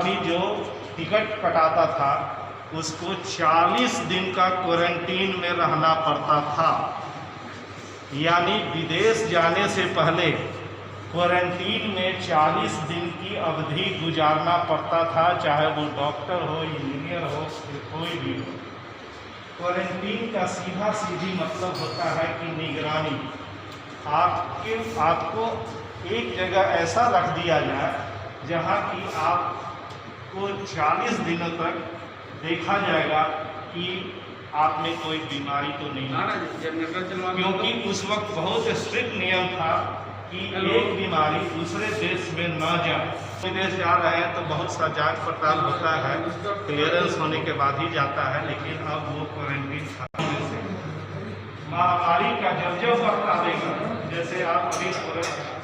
आदमी जो टिकट कटाता था उसको 40 दिन का क्वारंटीन में रहना पड़ता था। यानी विदेश जाने से पहले क्वारंटीन में 40 दिन की अवधि गुजारना पड़ता था, चाहे वो डॉक्टर हो, इंजीनियर हो, कोई भी हो। क्वारंटीन का सीधा सीधी मतलब होता है कि निगरानी। आपको एक जगह ऐसा रख दिया जाए जहाँ कि आपको 40 दिनों तक देखा जाएगा कि आप में कोई बीमारी तो नहीं है, क्योंकि उस वक्त बहुत स्ट्रिक्ट नियम था कि एक बीमारी दूसरे देश में न जाए। विदेश जा रहे हैं तो बहुत सा जांच पड़ताल होता है, क्लियरेंस होने के बाद ही जाता है, लेकिन अब वो क्वारंटीन से महामारी का जब वक्त आएगा, जैसे आप अभी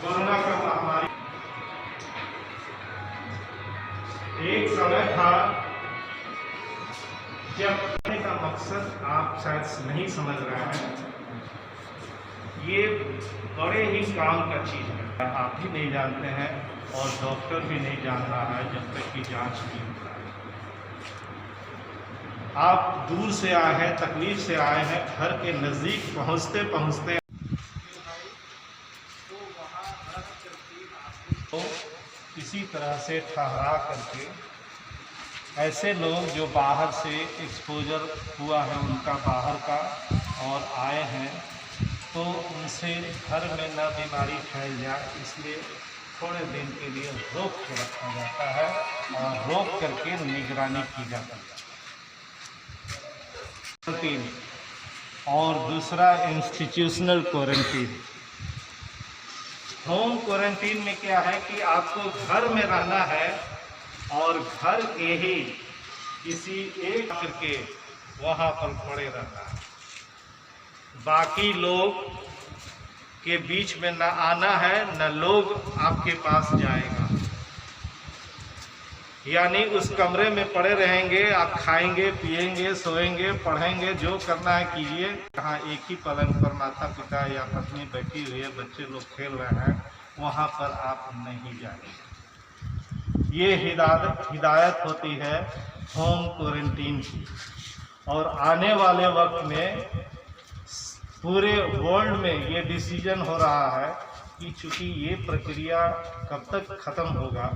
कोरोना का महामारी, एक समय था जब कहने का मकसद आप शायद नहीं समझ रहे हैं, ये बड़े ही काम का चीज़ है। आप भी नहीं जानते हैं और डॉक्टर भी नहीं जान रहा है जब तक कि जांच नहीं हो रहा है। आप दूर से आए हैं, तकलीफ से आए हैं, घर के नज़दीक पहुंचते पहुंचते तो इसी तरह से ठहरा करके ऐसे लोग जो बाहर से एक्सपोजर हुआ है उनका बाहर का और आए हैं, तो उनसे घर में न बीमारी फैल जाए, इसलिए थोड़े दिन के लिए रोक के रखा जाता है और रोक करके निगरानी की जाती है। क्वारंटीन और दूसरा इंस्टीट्यूशनल क्वारंटीन। होम क्वारंटीन में क्या है कि आपको घर में रहना है और घर के ही किसी एक करके वहाँ पर पड़े रहना है, बाकी लोग के बीच में न आना है, न लोग आपके पास जाएगा। यानी उस कमरे में पड़े रहेंगे, आप खाएंगे, पिएंगे, सोएंगे, पढ़ेंगे, जो करना है कीजिए। कहाँ एक ही पलंग पर माता पिता या पत्नी बैठी हुई है, बच्चे लोग खेल रहे हैं, वहाँ पर आप नहीं जाएंगे। ये हिदायत होती है होम क्वारंटीन की। और आने वाले वक्त में पूरे वर्ल्ड में ये डिसीजन हो रहा है कि चूँकि ये प्रक्रिया कब तक ख़त्म होगा,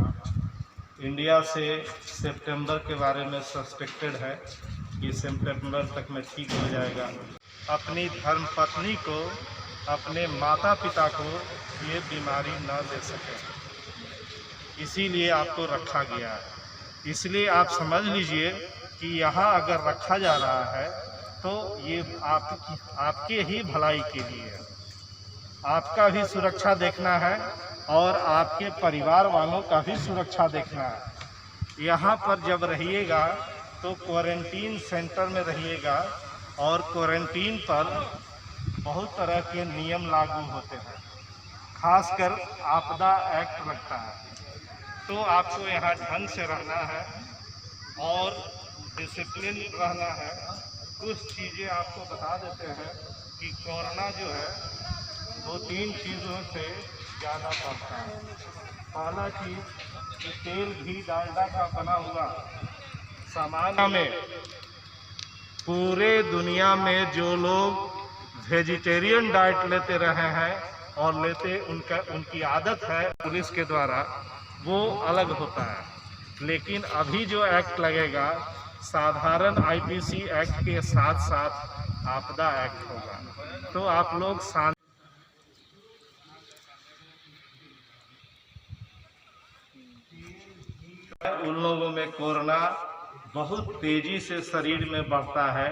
इंडिया से सितंबर के बारे में सस्पेक्टेड है कि सितंबर तक में ठीक हो जाएगा। अपनी धर्मपत्नी को, अपने माता पिता को ये बीमारी न दे सके, इसीलिए आपको रखा गया है। इसलिए आप समझ लीजिए कि यहाँ अगर रखा जा रहा है तो ये आपके ही भलाई के लिए है। आपका भी सुरक्षा देखना है और आपके परिवार वालों का भी सुरक्षा देखना है। यहाँ पर जब रहिएगा तो क्वारंटीन सेंटर में रहिएगा और क्वारंटीन पर बहुत तरह के नियम लागू होते हैं, खासकर आपदा एक्ट लगता है। तो आपको यहाँ ढंग से रहना है और डिसिप्लिन रहना है। कुछ चीज़ें आपको बता देते हैं कि कोरोना जो है 2-3 चीज़ों से ज़्यादा बढ़ता है। पहला चीज़ कि तेल, घी, डालडा का बना हुआ सामान में पूरे दुनिया में जो लोग वेजिटेरियन डाइट लेते रहे हैं और उनकी आदत है पुलिस के द्वारा, वो अलग होता है। लेकिन अभी जो एक्ट लगेगा साधारण आईपीसी एक्ट के साथ साथ आपदा एक्ट होगा। तो आप लोग उन लोगों में कोरोना बहुत तेजी से शरीर में बढ़ता है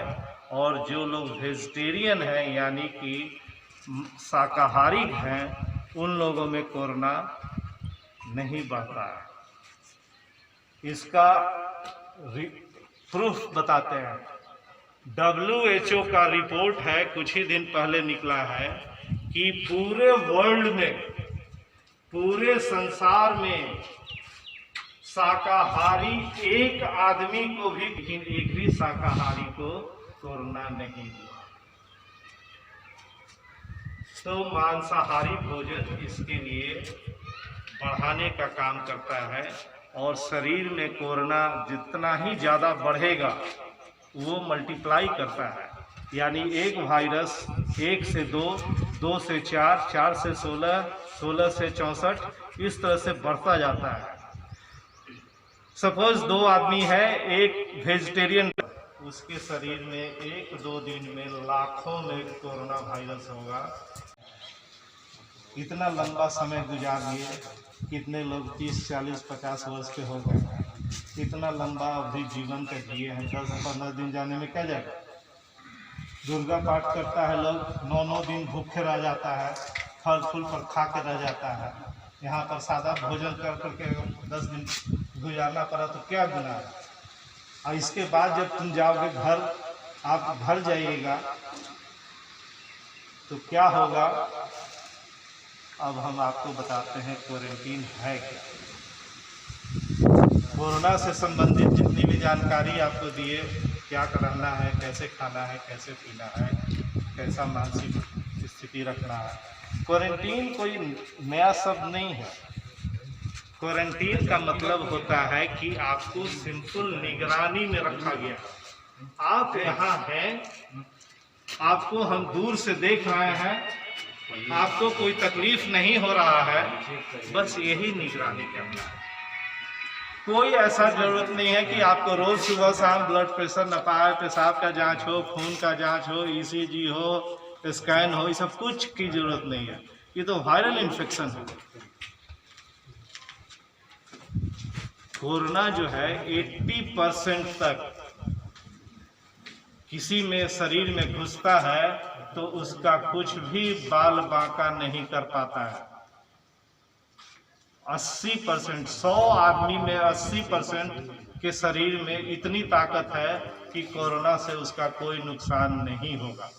और जो लोग वेजिटेरियन हैं यानी कि शाकाहारी हैं, उन लोगों में कोरोना नहीं बढ़ता है। इसका प्रूफ बताते हैं। WHO का रिपोर्ट है, कुछ ही दिन पहले निकला है कि पूरे वर्ल्ड में, पूरे संसार में शाकाहारी एक आदमी को भी, एक भी शाकाहारी को कोरोना नहीं हुआ। तो मांसाहारी भोजन इसके लिए बढ़ाने का काम करता है और शरीर में कोरोना जितना ही ज़्यादा बढ़ेगा वो मल्टीप्लाई करता है। यानी एक वायरस 1 से 2, 2 से 4, 4 से 16, 16 से 64 इस तरह से बढ़ता जाता है। सपोज 2 आदमी है, एक वेजिटेरियन, उसके शरीर में 1-2 दिन में लाखों में कोरोना वायरस होगा। इतना लंबा समय गुजार लिए, कितने लोग 30, 40, 50 वर्ष के हो गए, इतना लंबा अवधि जीवन का जिए हैं। 10-15 दिन जाने में क्या जाएगा। दुर्गा पाठ करता है लोग, 9-9 दिन भूखे रह जाता है, फल फूल पर खा के रह जाता है। यहाँ पर सादा भोजन कर करके 10 दिन गुजारना पड़ा तो क्या गुनाह है। और इसके बाद जब तुम जाओगे घर, आप घर जाइएगा तो क्या होगा, अब हम आपको बताते हैं क्वारंटीन है क्या। कोरोना से संबंधित जितनी भी जानकारी आपको दिए, क्या करना है, कैसे खाना है, कैसे पीना है, कैसा मानसिक स्थिति रखना है। क्वारंटीन कोई नया शब्द नहीं है। क्वारंटीन का मतलब होता है कि आपको सिंपल निगरानी में रखा गया। आप यहाँ हैं, आपको हम दूर से देख रहे हैं, आपको कोई तकलीफ नहीं हो रहा है, बस यही निगरानी करना है। कोई ऐसा जरूरत नहीं है कि आपको रोज सुबह शाम ब्लड प्रेशर नपाए, पेशाब का जांच हो, खून का जांच हो, ECG हो, स्कैन हो, ये सब कुछ की जरूरत नहीं है। ये तो वायरल इन्फेक्शन है। कोरोना जो है 80% तक किसी में शरीर में घुसता है तो उसका कुछ भी बाल बांका नहीं कर पाता है। 80%, 100 आदमी में 80% के शरीर में इतनी ताकत है कि कोरोना से उसका कोई नुकसान नहीं होगा।